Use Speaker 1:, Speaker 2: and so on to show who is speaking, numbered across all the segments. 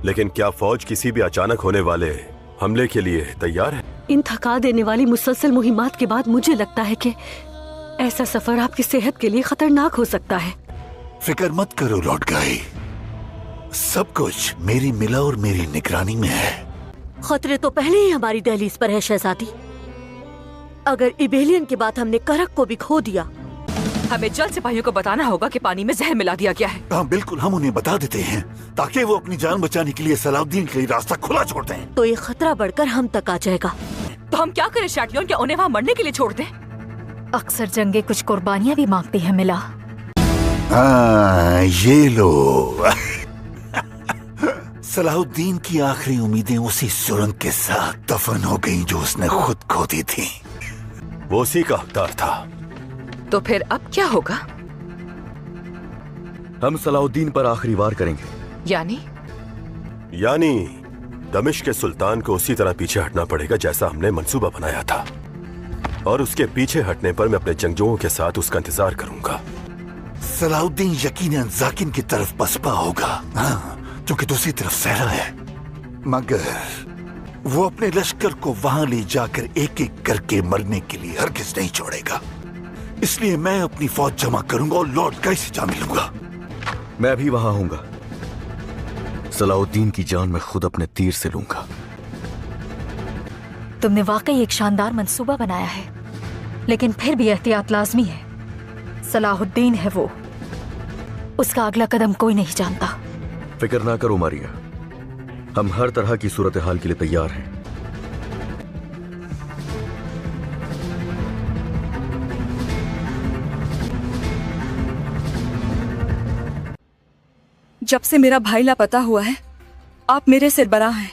Speaker 1: लेकिन क्या फौज किसी भी अचानक होने वाले हमले के लिए तैयार है?
Speaker 2: इन थका देने वाली मुसलसल मुहिमात के बाद मुझे लगता है कि ऐसा सफर आपकी सेहत के लिए खतरनाक हो सकता है।
Speaker 3: फिक्र मत करो लॉर्ड गाई, सब कुछ मेरी मिला और मेरी निगरानी में है।
Speaker 4: खतरे तो पहले ही हमारी दहलीज पर है शहजादी। अगर इबेलियन के बाद हमने करक को भी खो दिया,
Speaker 5: हमें जल्द सिपाहियों को बताना होगा कि पानी में जहर मिला दिया गया है।
Speaker 3: हाँ बिल्कुल, हम उन्हें बता देते हैं ताकि वो अपनी जान बचाने के लिए सलाउद्दीन के लिए रास्ता खुला छोड़ दें।
Speaker 4: तो ये खतरा बढ़कर हम तक आ जाएगा।
Speaker 5: तो हम क्या करें शैटलियन, क्या उन्हें वहाँ मरने के लिए छोड़ दें?
Speaker 6: अक्सर जंगे कुछ कुर्बानियाँ भी मांगती है मिला।
Speaker 3: ये लो सलाहुद्दीन की आखिरी उम्मीदें उसी सुरंग के साथ दफन हो गईं जो उसने खुद खो दी थी।
Speaker 1: वो उसी का हकदार था।
Speaker 5: तो फिर अब क्या होगा?
Speaker 7: हम सलाहुद्दीन पर आखिरी वार करेंगे।
Speaker 1: यानी दमिश्क के सुल्तान को उसी तरह पीछे हटना पड़ेगा जैसा हमने मंसूबा बनाया था, और उसके पीछे हटने पर मैं अपने जंगजुओं के साथ उसका इंतजार करूंगा।
Speaker 3: सलाहुद्दीन यकीनन जाकिन की तरफ पसपा होगा, हाँ, क्योंकि दूसरी तरफ सहरा है, मगर वो अपने लश्कर को वहां ले जाकर एक एक करके मरने के लिए हरगिज नहीं छोड़ेगा। इसलिए मैं अपनी फौज जमा करूंगा और लॉर्ड गाई से जा मिलूंगा।
Speaker 7: मैं भी वहां हूंगा। सलाहुद्दीन की जान मैं खुद अपने तीर से लूंगा।
Speaker 6: तुमने वाकई एक शानदार मंसूबा बनाया है, लेकिन फिर भी एहतियात लाजमी है। सलाहुद्दीन है वो, उसका अगला कदम कोई नहीं जानता।
Speaker 7: फिक्र ना करो मारिया, हम हर तरह की सूरत हाल के लिए तैयार हैं।
Speaker 5: जब से मेरा भाई लापता हुआ है, आप मेरे सिरबराह हैं।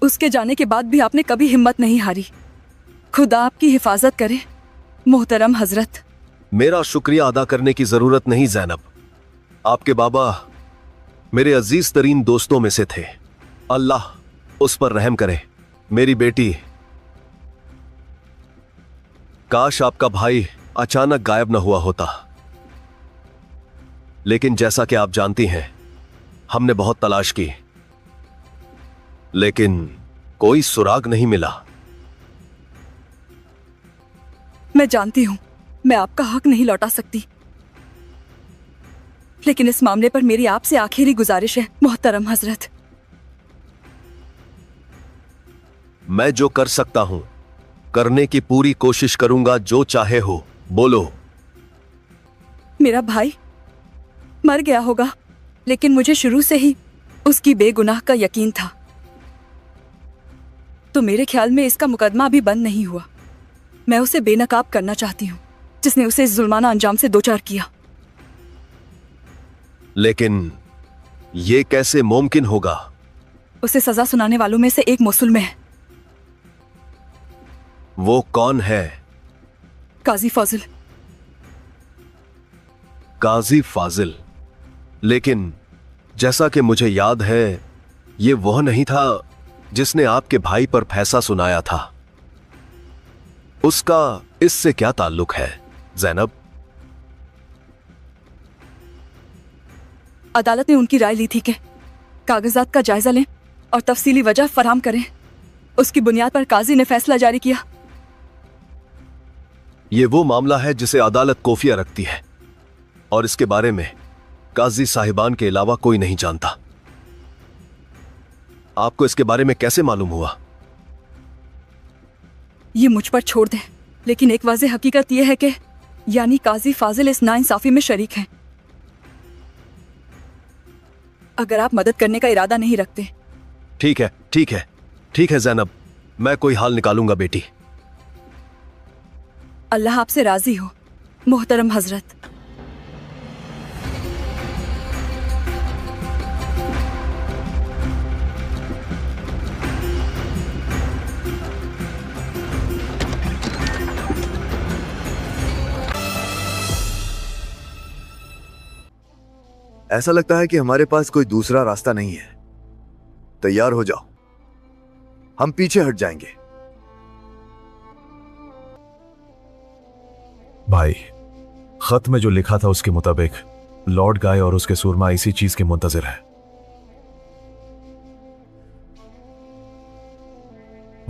Speaker 5: उसके जाने के बाद भी आपने कभी हिम्मत नहीं हारी। खुदा आपकी हिफाजत करे मोहतरम हजरत।
Speaker 8: मेरा शुक्रिया अदा करने की जरूरत नहीं ज़ैनब। आपके बाबा मेरे अजीज तरीन दोस्तों में से थे। अल्लाह उस पर रहम करे। मेरी बेटी, काश आपका भाई अचानक गायब न हुआ होता, लेकिन जैसा कि आप जानती हैं, हमने बहुत तलाश की, लेकिन कोई सुराग नहीं मिला।
Speaker 5: मैं जानती हूं मैं आपका हक नहीं लौटा सकती, लेकिन इस मामले पर मेरी आपसे आखिरी गुजारिश है मोहतरम हजरत।
Speaker 8: मैं जो कर सकता हूं करने की पूरी कोशिश करूंगा, जो चाहे हो बोलो।
Speaker 5: मेरा भाई मर गया होगा, लेकिन मुझे शुरू से ही उसकी बेगुनाह का यकीन था, तो मेरे ख्याल में इसका मुकदमा अभी बंद नहीं हुआ। मैं उसे बेनकाब करना चाहती हूँ जिसने उसे इस जुल्माना अंजाम से दो चार किया।
Speaker 8: लेकिन ये कैसे मुमकिन होगा?
Speaker 5: उसे सजा सुनाने वालों में से एक मोसुल में है।
Speaker 8: वो कौन है?
Speaker 5: काजी फाजिल।
Speaker 8: काजी फाजिल? लेकिन जैसा कि मुझे याद है, ये वह नहीं था जिसने आपके भाई पर फैसला सुनाया था। उसका इससे क्या ताल्लुक है ज़ैनब?
Speaker 5: अदालत ने उनकी राय ली थी कि कागजात का जायजा लें और तफसीली वजह फराहम करें। उसकी बुनियाद पर काजी ने फैसला जारी किया।
Speaker 8: यह वो मामला है जिसे अदालत कोफिया रखती है, और इसके बारे में काजी साहिबान के अलावा कोई नहीं जानता। आपको इसके बारे में कैसे मालूम हुआ?
Speaker 5: ये मुझ पर छोड़ दें, लेकिन एक वाज़ेह हकीकत यह है कि यानी काजी फाजिल इस नाइंसाफी में शरीक हैं। अगर आप मदद करने का इरादा नहीं रखते।
Speaker 8: ठीक है, ठीक है, ठीक है ज़ैनब, मैं कोई हाल निकालूंगा बेटी।
Speaker 5: अल्लाह आपसे राजी हो मोहतरम हजरत।
Speaker 7: ऐसा लगता है कि हमारे पास कोई दूसरा रास्ता नहीं है। तैयार हो जाओ, हम पीछे हट जाएंगे।
Speaker 9: भाई, खत में जो लिखा था उसके मुताबिक लॉर्ड गाय और उसके सूरमा इसी चीज के मुंतजिर है।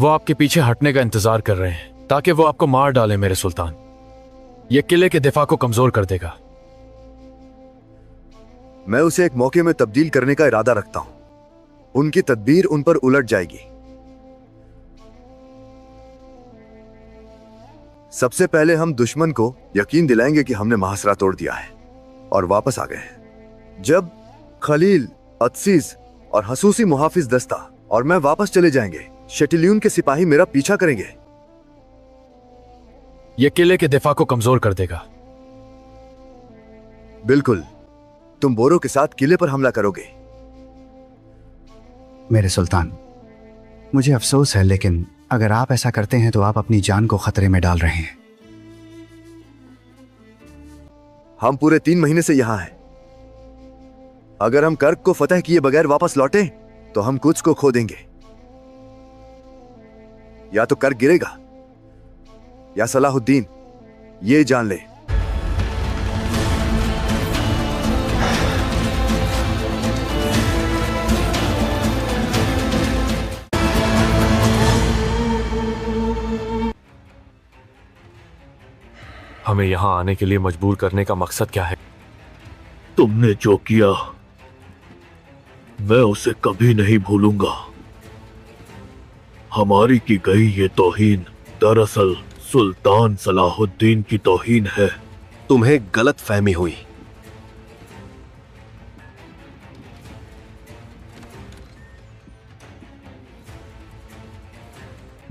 Speaker 9: वो आपके पीछे हटने का इंतजार कर रहे हैं ताकि वो आपको मार डाले मेरे सुल्तान। ये किले के दिफा को कमजोर कर देगा।
Speaker 7: मैं उसे एक मौके में तब्दील करने का इरादा रखता हूं। उनकी तदबीर उन पर उलट जाएगी। सबसे पहले हम दुश्मन को यकीन दिलाएंगे कि हमने महासरा तोड़ दिया है और वापस आ गए हैं। जब खलील, अतसीस और हसूसी मुहाफिज दस्ता और मैं वापस चले जाएंगे, शटिल्यून के सिपाही मेरा पीछा करेंगे।
Speaker 9: ये किले के दिफा को कमजोर कर देगा।
Speaker 7: बिल्कुल, तुम बोरो के साथ किले पर हमला करोगे।
Speaker 10: मेरे सुल्तान, मुझे अफसोस है, लेकिन अगर आप ऐसा करते हैं तो आप अपनी जान को खतरे में डाल रहे हैं।
Speaker 7: हम पूरे 3 महीने से यहां हैं। अगर हम कर्क को फतह किए बगैर वापस लौटे तो हम कुछ को खो देंगे। या तो कर्क गिरेगा या सलाहुद्दीन, ये जान ले।
Speaker 9: हमें यहां आने के लिए मजबूर करने का मकसद क्या है?
Speaker 11: तुमने जो किया मैं उसे कभी नहीं भूलूंगा। हमारी की गई ये तौहीन दरअसल सुल्तान सलाहुद्दीन की तौहीन है।
Speaker 8: तुम्हें गलत फहमी हुई।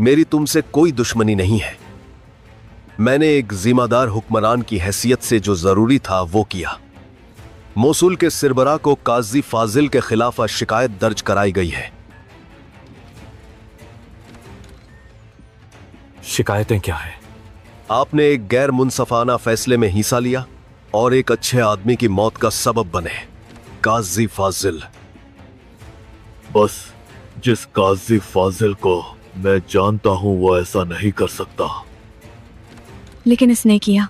Speaker 8: मेरी तुमसे कोई दुश्मनी नहीं है। मैंने एक जिम्मेदार हुक्मरान की हैसियत से जो जरूरी था वो किया। मोसुल के सिरबरा को काजी फाजिल के खिलाफ शिकायत दर्ज कराई गई है।
Speaker 9: शिकायतें क्या है?
Speaker 8: आपने एक गैर मुनसफाना फैसले में हिस्सा लिया और एक अच्छे आदमी की मौत का सबब बने। काजी फाजिल।
Speaker 11: बस जिस काजी फाजिल को मैं जानता हूं वो ऐसा नहीं कर सकता।
Speaker 5: लेकिन इसने किया।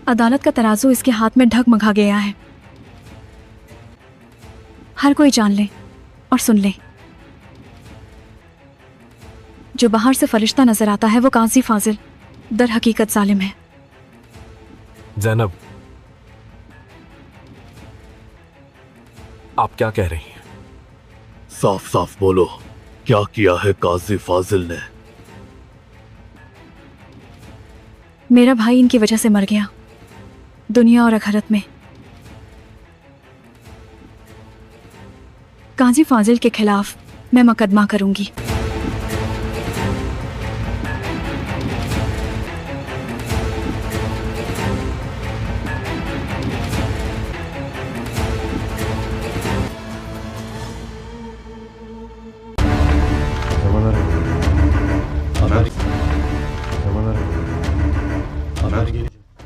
Speaker 5: अदालत का तराजू इसके हाथ में ढगमगा गया है। हर कोई जान ले और सुन ले, जो बाहर से फरिश्ता नजर आता है वो काजी फाजिल दर हकीकत जालिम है।
Speaker 9: ज़ैनब, आप क्या कह रही हैं?
Speaker 11: साफ साफ बोलो, क्या किया है काजी फाजिल ने?
Speaker 5: मेरा भाई इनकी वजह से मर गया, दुनिया और आखिरत में। काजी फाजिल के खिलाफ मैं मुकदमा करूंगी।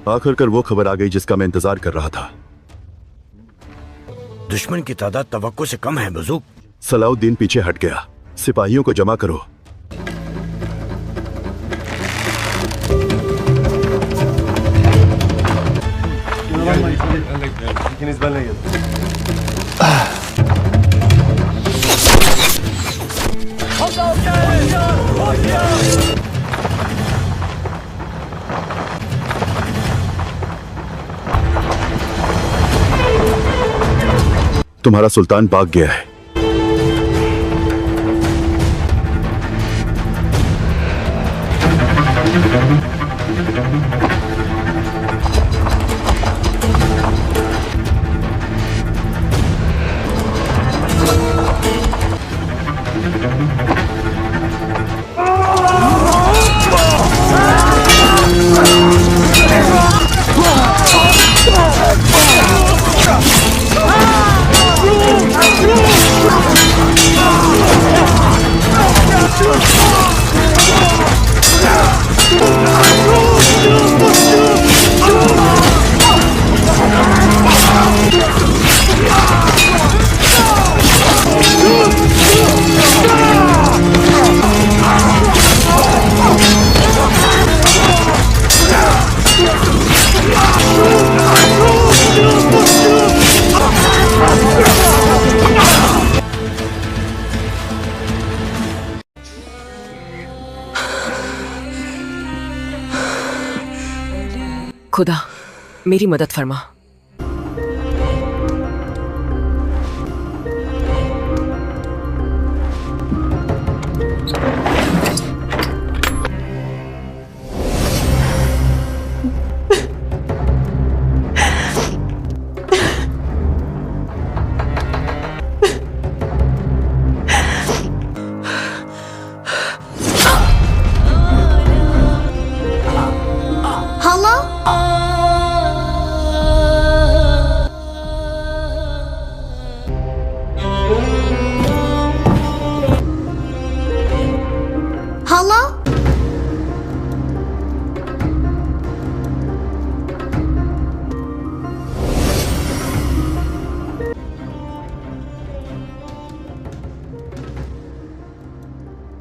Speaker 1: आखिरकार वो खबर आ गई जिसका मैं इंतजार कर रहा था।
Speaker 12: दुश्मन की तादाद तवक्को से कम है बुजुर्ग।
Speaker 1: सलाहुद्दीन पीछे हट गया। सिपाहियों को जमा करो। तुम्हारा सुल्तान भाग गया है।
Speaker 13: Ah! खुदा मेरी मदद फरमा।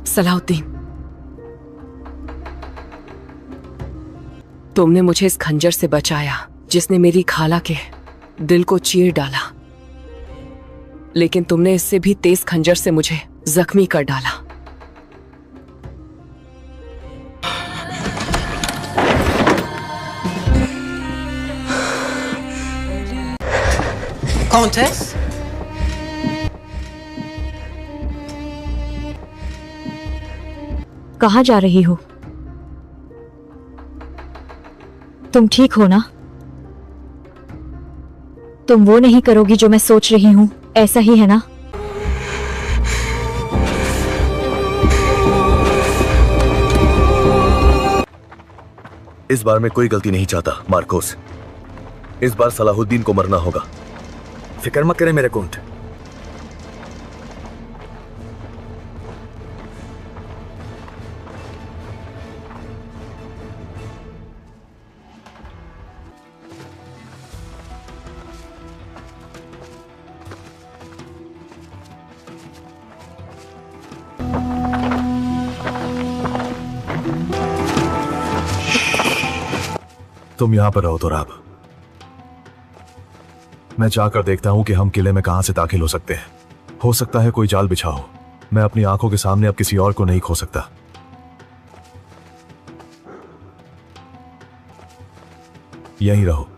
Speaker 13: सलाहुद्दीन, तुमने मुझे इस खंजर से बचाया जिसने मेरी खाला के दिल को चीर डाला, लेकिन तुमने इससे भी तेज खंजर से मुझे जख्मी कर डाला।
Speaker 14: कॉन्टेस,
Speaker 6: कहाँ जा रही हो? तुम ठीक हो ना? तुम वो नहीं करोगी जो मैं सोच रही हूँ, ऐसा ही है ना?
Speaker 8: इस बार मैं कोई गलती नहीं चाहता मार्कोस। इस बार सलाहुद्दीन को मरना होगा।
Speaker 12: फिक्र मत करें मेरे कुंट।
Speaker 9: तुम यहां पर रहो तो राब, मैं जाकर देखता हूं कि हम किले में कहां से दाखिल हो सकते हैं। हो सकता है कोई जाल बिछा हो। मैं अपनी आंखों के सामने अब किसी और को नहीं खो सकता। यहीं रहो।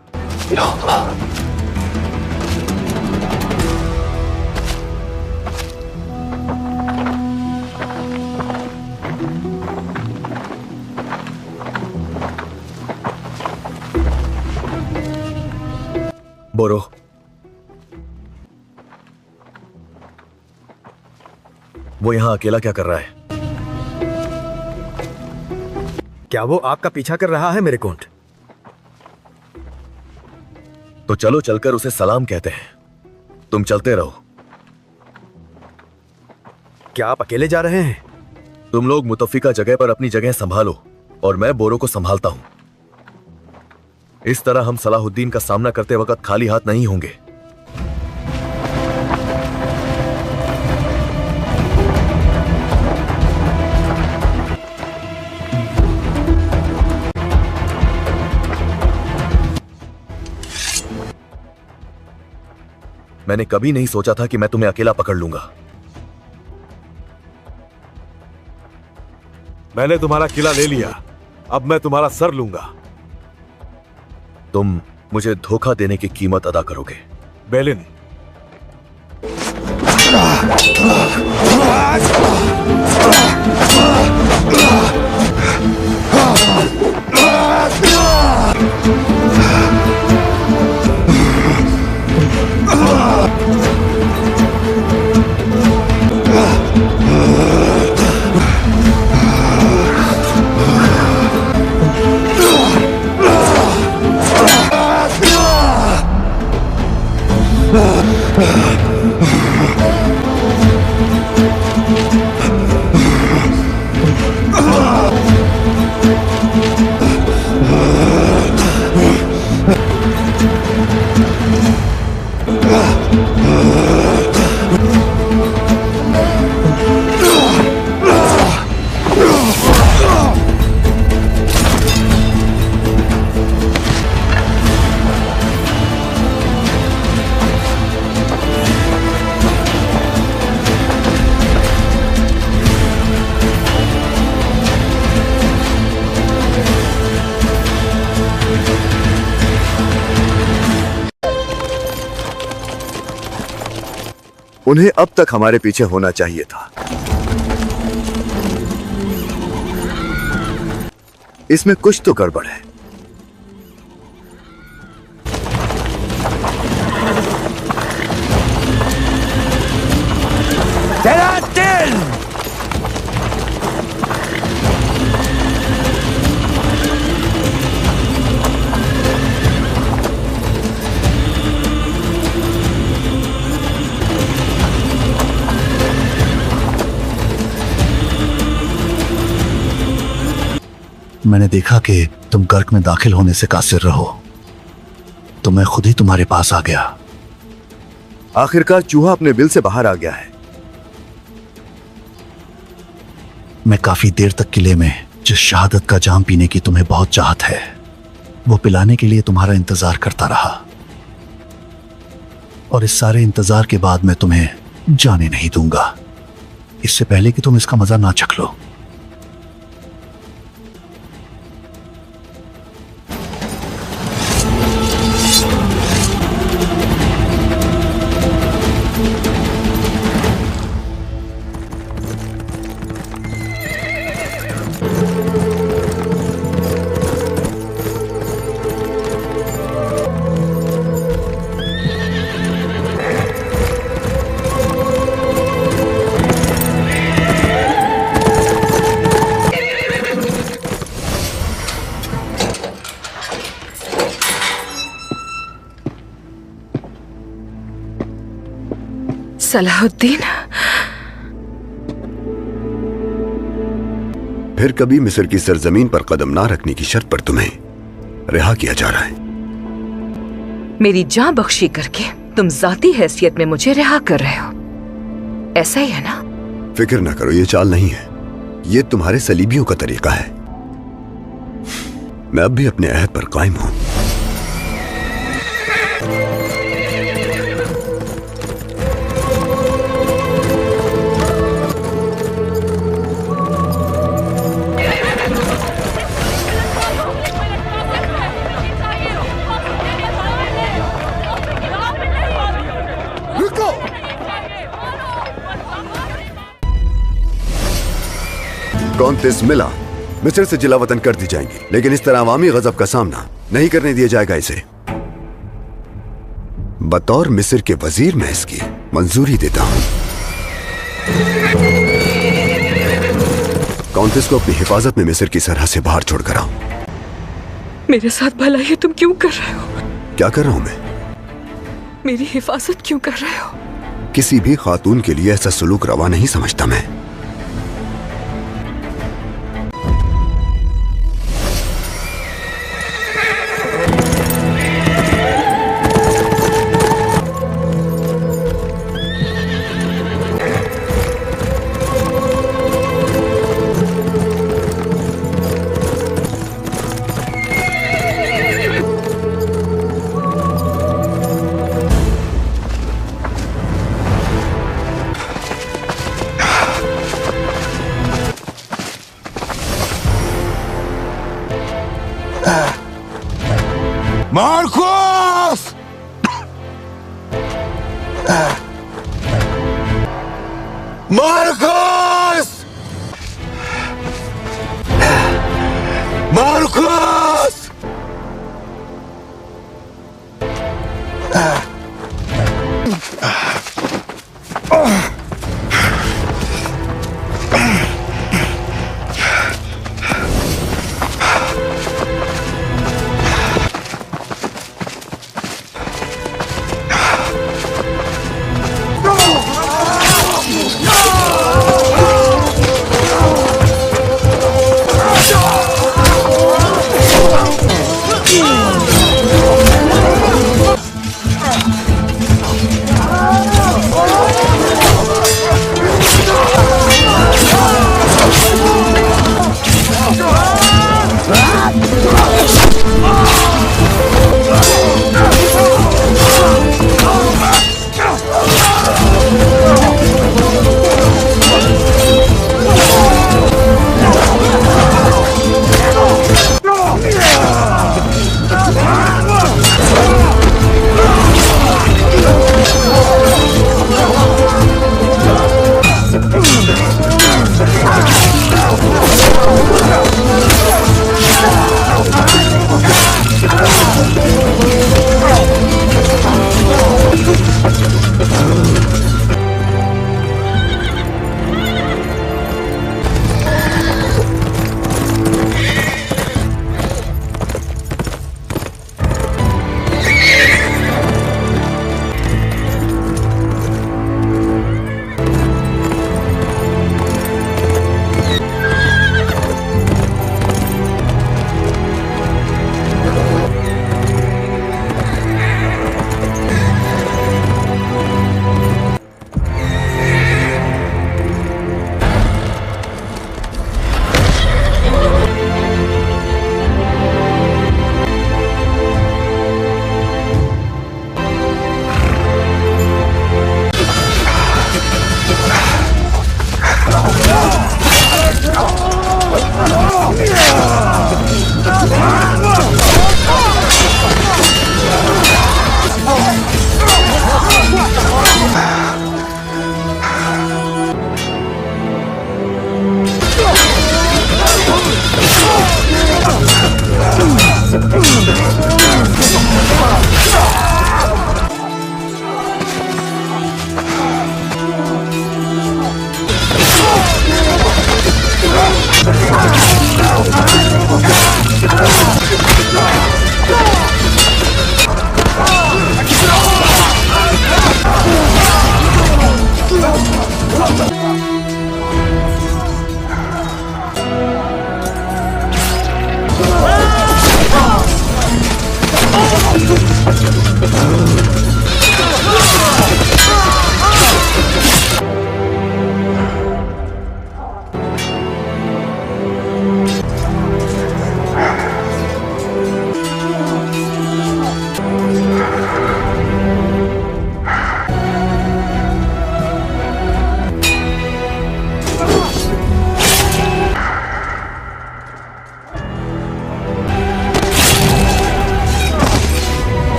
Speaker 8: बोरो, वो यहां अकेला क्या कर रहा है?
Speaker 12: क्या वो आपका पीछा कर रहा है मेरे कुंट?
Speaker 8: तो चलो चलकर उसे सलाम कहते हैं। तुम चलते रहो।
Speaker 12: क्या आप अकेले जा रहे हैं?
Speaker 8: तुम लोग मुतफ़िका जगह पर अपनी जगह संभालो और मैं बोरो को संभालता हूं। इस तरह हम सलाहुद्दीन का सामना करते वक्त खाली हाथ नहीं होंगे। मैंने कभी नहीं सोचा था कि मैं तुम्हें अकेला पकड़ लूंगा।
Speaker 9: मैंने तुम्हारा किला ले लिया, अब मैं तुम्हारा सर लूंगा।
Speaker 8: तुम मुझे धोखा देने की कीमत अदा करोगे।
Speaker 9: बेलिन,
Speaker 7: उन्हें अब तक हमारे पीछे होना चाहिए था। इसमें कुछ तो गड़बड़ है।
Speaker 3: मैंने देखा कि तुम गर्क में दाखिल होने से कासिर रहो, तो मैं खुद ही तुम्हारे पास आ गया।
Speaker 7: आखिरकार चूहा अपने बिल से बाहर आ गया है।
Speaker 3: मैं काफी देर तक किले में जिस शहादत का जाम पीने की तुम्हें बहुत चाहत है, वो पिलाने के लिए तुम्हारा इंतजार करता रहा। और इस सारे इंतजार के बाद मैं तुम्हें जाने नहीं दूंगा, इससे पहले कि तुम इसका मजा ना चख लो।
Speaker 13: सलाहुद्दीन,
Speaker 7: फिर कभी मिस्र की सरजमीन पर कदम ना रखने की शर्त पर तुम्हें रिहा किया जा रहा है।
Speaker 13: मेरी जान बख्शी करके तुम जाती हैसियत में मुझे रिहा कर रहे हो, ऐसा ही है ना?
Speaker 7: फिक्र ना करो, ये चाल नहीं है, ये तुम्हारे सलीबियों का तरीका है। मैं अब भी अपने अहद पर कायम हूं। कौंतेस मिला मिस्र से जिला वतन कर दी जाएंगी, लेकिन इस तरह अवामी गजब का सामना नहीं करने दिया जाएगा इसे। बतौर मिस्र के वजीर मैं इसकी मंजूरी देता हूं। कौंतेस को अपनी हिफाजत में मिस्र की सरहद से बाहर छोड़कर आओ।
Speaker 13: मेरे साथ भला ये तुम क्यों कर रहे हो?
Speaker 7: क्या कर रहा हूं मैं?
Speaker 13: मेरी हिफाजत क्यों कर रहे हो?
Speaker 7: किसी भी खातून के लिए ऐसा सलूक रवा नहीं समझता मैं।
Speaker 3: मार्कोस! मार्कोस! मार्कोस!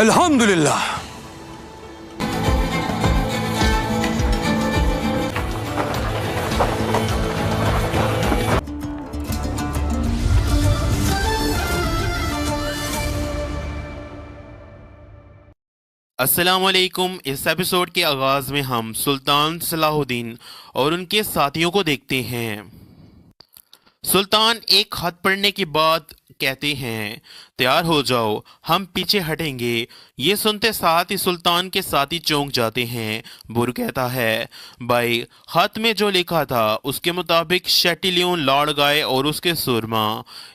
Speaker 14: अल्हम्दुलिल्लाह।
Speaker 15: अस्सलामुअलैकुम। इस एपिसोड के आगाज में हम सुल्तान सलाहुद्दीन और उनके साथियों को देखते हैं। सुल्तान एक खत पढ़ने के बाद कहते हैं, तैयार हो जाओ, हम पीछे हटेंगे। ये सुनते साथ ही सुल्तान के साथी चौंक जाते हैं। बुर कहता है, भाई खत में जो लिखा था उसके मुताबिक शेटिलियन, लाड़ गाय और उसके सुरमा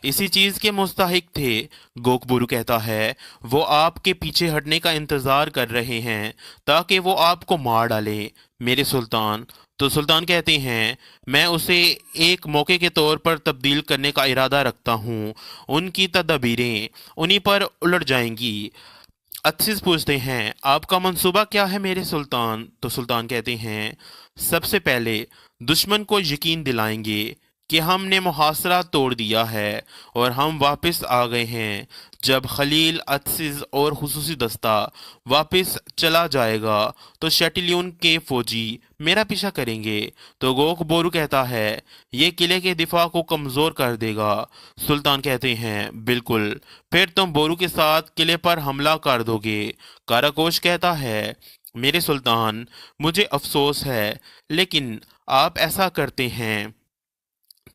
Speaker 15: इसी चीज के मुस्तहिक थे। गोकबुरु कहता है, वो आपके पीछे हटने का इंतजार कर रहे हैं ताकि वो आपको मार डाले मेरे सुल्तान। तो सुल्तान कहते हैं, मैं उसे एक मौके के तौर पर तब्दील करने का इरादा रखता हूँ। उनकी तदबीरें उन्हीं पर उलट जाएंगी। अत्सिस पूछते हैं, आपका मंसूबा क्या है मेरे सुल्तान? तो सुल्तान कहते हैं, सबसे पहले दुश्मन को यकीन दिलाएंगे कि हमने मुहासरा तोड़ दिया है और हम वापस आ गए हैं। जब खलील, अत्सिस और खुसूसी दस्ता वापस चला जाएगा तो शेटिलियन के फौजी मेरा पीछा करेंगे। तो गोक बोरू कहता है, ये किले के दिफा को कमजोर कर देगा। सुल्तान कहते हैं, बिल्कुल, फिर तुम बोरू के साथ किले पर हमला कर दोगे। काराकोश कहता है, मेरे सुल्तान, मुझे अफसोस है, लेकिन आप ऐसा करते हैं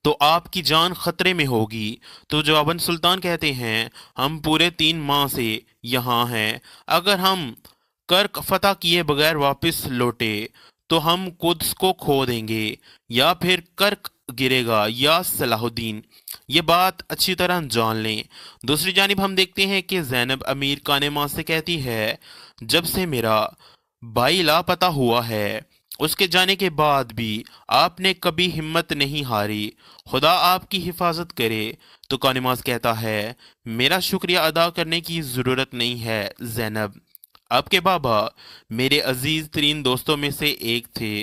Speaker 15: तो आपकी जान खतरे में होगी। तो जवाबन सुल्तान कहते हैं, हम पूरे 3 माह से यहाँ हैं। अगर हम कर्क फतह किए बगैर वापस लौटे तो हम कुद्स को खो देंगे, या फिर कर्क गिरेगा या सलाहुद्दीन। ये बात अच्छी तरह जान लें। दूसरी जानिब हम देखते हैं कि ज़ैनब अमीर कानेमा से कहती है, जब से मेरा भाई लापता हुआ है उसके जाने के बाद भी आपने कभी हिम्मत नहीं हारी। खुदा आपकी हिफाजत करे। तो कानिमाज कहता है, मेरा शुक्रिया अदा करने की ज़रूरत नहीं है ज़ैनब। आपके बाबा मेरे अजीज तरीन दोस्तों में से एक थे,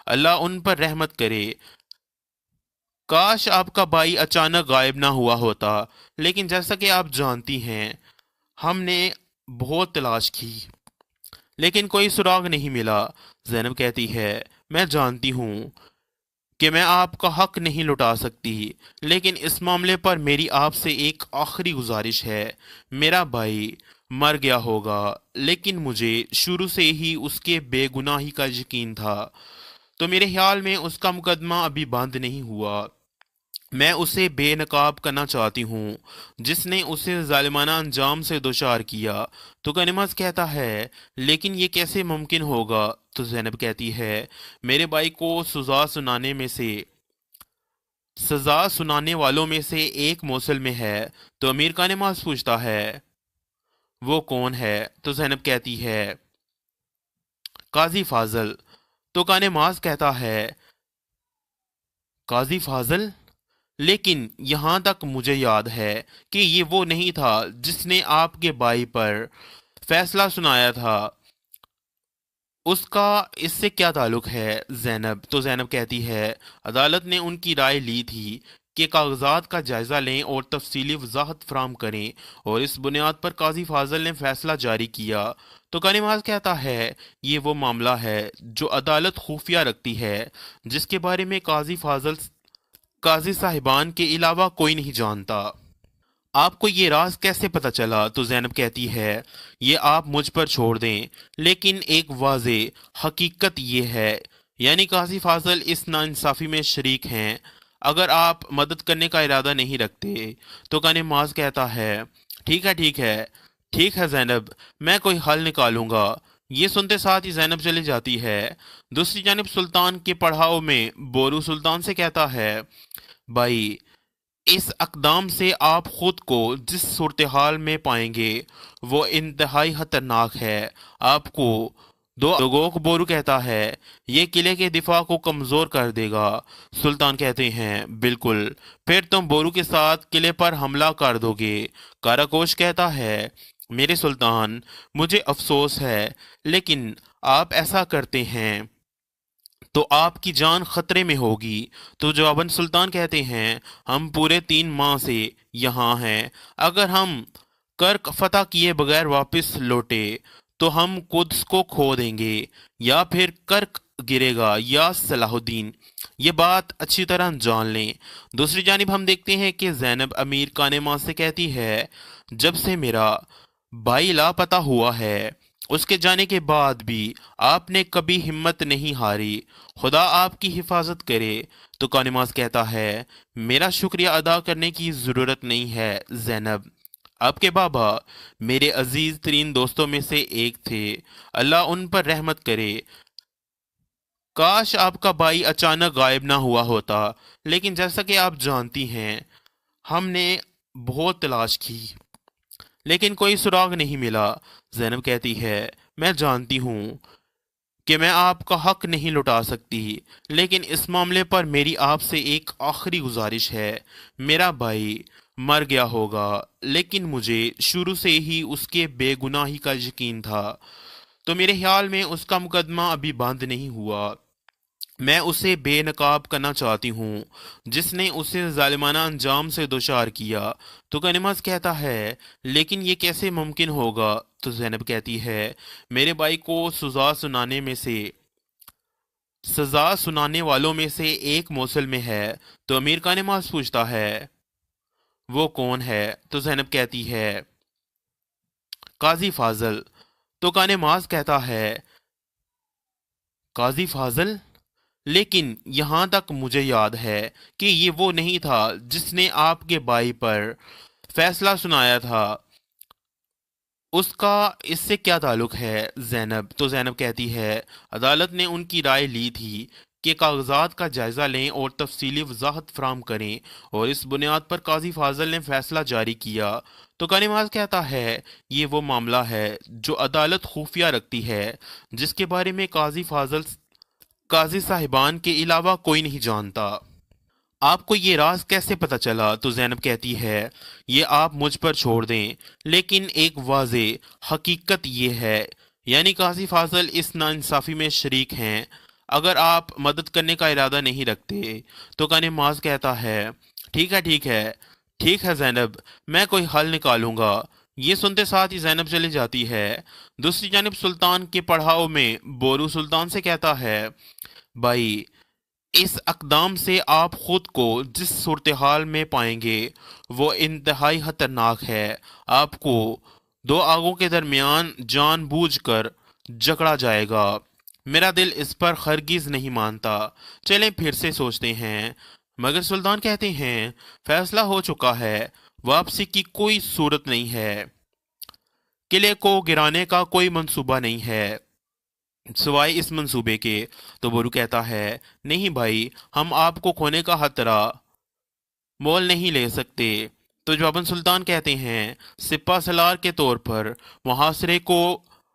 Speaker 15: अल्लाह उन पर रहमत करे। काश आपका भाई अचानक गायब ना हुआ होता, लेकिन जैसा कि आप जानती हैं हमने बहुत तलाश की लेकिन कोई सुराग नहीं मिला। ज़ैनब कहती है, मैं जानती हूँ कि मैं आपका हक नहीं लुटा सकती, लेकिन इस मामले पर मेरी आपसे एक आखिरी गुजारिश है। मेरा भाई मर गया होगा, लेकिन मुझे शुरू से ही उसके बेगुनाही का यकीन था। तो मेरे ख्याल में उसका मुकदमा अभी बंद नहीं हुआ। मैं उसे बेनकाब करना चाहती हूँ जिसने उसे जालिमाना अंजाम से दोचार किया। तो गनीमत कहता है, लेकिन ये कैसे मुमकिन होगा? तो ज़ैनब कहती है, मेरे भाई को सजा सुनाने वालों में से एक मौसल में है। तो अमीर का नमाज पूछता है, वो कौन है? तो ज़ैनब कहती है, काजी फाजल। तो कानेमाज कहता है, काजी फाजल? लेकिन यहाँ तक मुझे याद है कि ये वो नहीं था जिसने आपके भाई पर फैसला सुनाया था। उसका इससे क्या ताल्लुक है ज़ैनब? तो ज़ैनब कहती है, अदालत ने उनकी राय ली थी कि कागजात का जायज़ा लें और तफसीली वजाहत फराम करें, और इस बुनियाद पर काजी फाजल ने फैसला जारी किया। तो कानिमाज कहता है, ये वो मामला है जो अदालत खुफिया रखती है, जिसके बारे में काजी साहिबान के अलावा कोई नहीं जानता। आपको ये राज कैसे पता चला? तो ज़ैनब कहती है, ये आप मुझ पर छोड़ दें, लेकिन एक वाज़े हकीकत ये है, यानी काजी फाजल इस नाइंसाफ़ी में शरीक हैं, अगर आप मदद करने का इरादा नहीं रखते। तो कानिमाज कहता है, ठीक है ज़ैनब, मैं कोई हल निकालूंगा। ये सुनते साथ ही ज़ैनब चली जाती है। दूसरी जानिब सुल्तान के पड़ाव में बोरू सुल्तान से कहता है, भाई इस अकदाम से आप खुद को जिस सूरत हाल में पाएंगे वो इंतहाई खतरनाक है। आपको दोगों को बोरू कहता है, ये किले के दिफा को कमजोर कर देगा। सुल्तान कहते हैं, बिल्कुल, फिर तुम बोरू के साथ किले पर हमला कर दोगे। काराकोश कहता है, मेरे सुल्तान, मुझे अफसोस है, लेकिन आप ऐसा करते हैं तो आपकी जान खतरे में होगी। तो जवाबन सुल्तान कहते हैं, हम पूरे 3 माह से यहाँ हैं। अगर हम कर्क फतह किए बगैर वापस लौटे तो हम कुद्स को खो देंगे, या फिर कर्क गिरेगा या सलाहुद्दीन। ये बात अच्छी तरह जान लें। दूसरी जानिब हम देखते हैं कि ज़ैनब अमीर कानेमा से कहती है, जब से मेरा भाई लापता हुआ है उसके जाने के बाद भी आपने कभी हिम्मत नहीं हारी, खुदा आपकी हिफाजत करे। तो कानिमास कहता है, मेरा शुक्रिया अदा करने की ज़रूरत नहीं है ज़ैनब, आपके बाबा मेरे अजीज तरीन दोस्तों में से एक थे, अल्लाह उन पर रहमत करे। काश आपका भाई अचानक गायब ना हुआ होता, लेकिन जैसा कि आप जानती हैं हमने बहुत तलाश की लेकिन कोई सुराग नहीं मिला। ज़ैनब कहती है, मैं जानती हूँ कि मैं आपका हक नहीं लुटा सकती, लेकिन इस मामले पर मेरी आपसे एक आखिरी गुजारिश है। मेरा भाई मर गया होगा, लेकिन मुझे शुरू से ही उसके बेगुनाही का यकीन था, तो मेरे ख्याल में उसका मुकदमा अभी बंद नहीं हुआ। मैं उसे बेनकाब करना चाहती हूँ जिसने उसे जालिमाना अंजाम से दोचार किया। तो कनिमास कहता है, लेकिन ये कैसे मुमकिन होगा? तो ज़ैनब कहती है, मेरे भाई को सजा सुनाने वालों में से एक मौसल में है। तो अमीर कानिमास पूछता है, वो कौन है? तो ज़ैनब कहती है, काजी फाजल। तो कानिमास कहता है, काजी फाजल? लेकिन यहां तक मुझे याद है कि ये वो नहीं था जिसने आपके भाई पर फैसला सुनाया था, उसका इससे क्या ताल्लुक है ज़ैनब? तो ज़ैनब कहती है, अदालत ने उनकी राय ली थी कि कागजात का जायज़ा लें और तफसीली वजाहत फराम करें, और इस बुनियाद पर काजी फाजल ने फैसला जारी किया। तो कानिमास कहता है, ये वो मामला है जो अदालत खुफिया रखती है, जिसके बारे में काजी साहिबान के अलावा कोई नहीं जानता। आपको ये राज कैसे पता चला? तो ज़ैनब कहती है, ये आप मुझ पर छोड़ दें, लेकिन एक वाज़े हकीकत ये है, यानी काजी फाजल इस नाइंसाफ़ी में शरीक हैं, अगर आप मदद करने का इरादा नहीं रखते। तो कानिमास कहता है, ठीक है ज़ैनब, मैं कोई हल निकालूंगा। ये सुनते साथ ही ज़ैनब चली जाती है। दूसरी जानिब सुल्तान के पड़ाव में बोरू सुल्तान से कहता है, भाई इस अकदाम से आप खुद को जिस सूरत हाल में पाएंगे वो इंतहाई खतरनाक है। आपको दो आगों के दरमियान जानबूझकर जकड़ा जाएगा। मेरा दिल इस पर हरगिज नहीं मानता, चलें फिर से सोचते हैं। मगर सुल्तान कहते हैं, फैसला हो चुका है, वापसी की कोई सूरत नहीं है, किले को गिराने का कोई मंसूबा नहीं है सिवाय इस मंसूबे के। तो बोरू कहता है, नहीं भाई, हम आपको खोने का खतरा मोल नहीं ले सकते। तो जवाबन सुल्तान कहते हैं, सिपा सलार के तौर पर मुहासरे को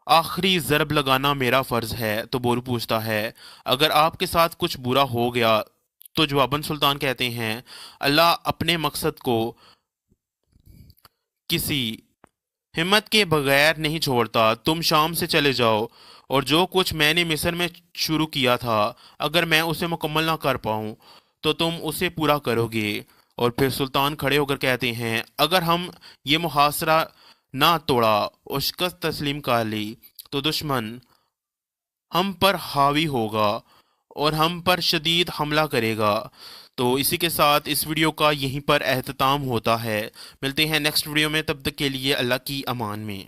Speaker 15: आखिरी ज़रब लगाना मेरा फ़र्ज़ है। तो बोरू पूछता है, अगर आपके साथ कुछ बुरा हो गया? तो जवाबन सुल्तान कहते हैं, अल्लाह अपने मकसद को किसी हिम्मत के बगैर नहीं छोड़ता। तुम शाम से चले जाओ, और जो कुछ मैंने मिस्र में शुरू किया था, अगर मैं उसे मुकम्मल ना कर पाऊँ तो तुम उसे पूरा करोगे। और फिर सुल्तान खड़े होकर कहते हैं, अगर हम ये मुहासरा ना तोड़ा और शिकस्त तस्लीम कर ली तो दुश्मन हम पर हावी होगा और हम पर शदीद हमला करेगा। तो इसी के साथ इस वीडियो का यहीं पर एहतमाम होता है। मिलते हैं नेक्स्ट वीडियो में, तब तक के लिए अल्लाह की अमान में।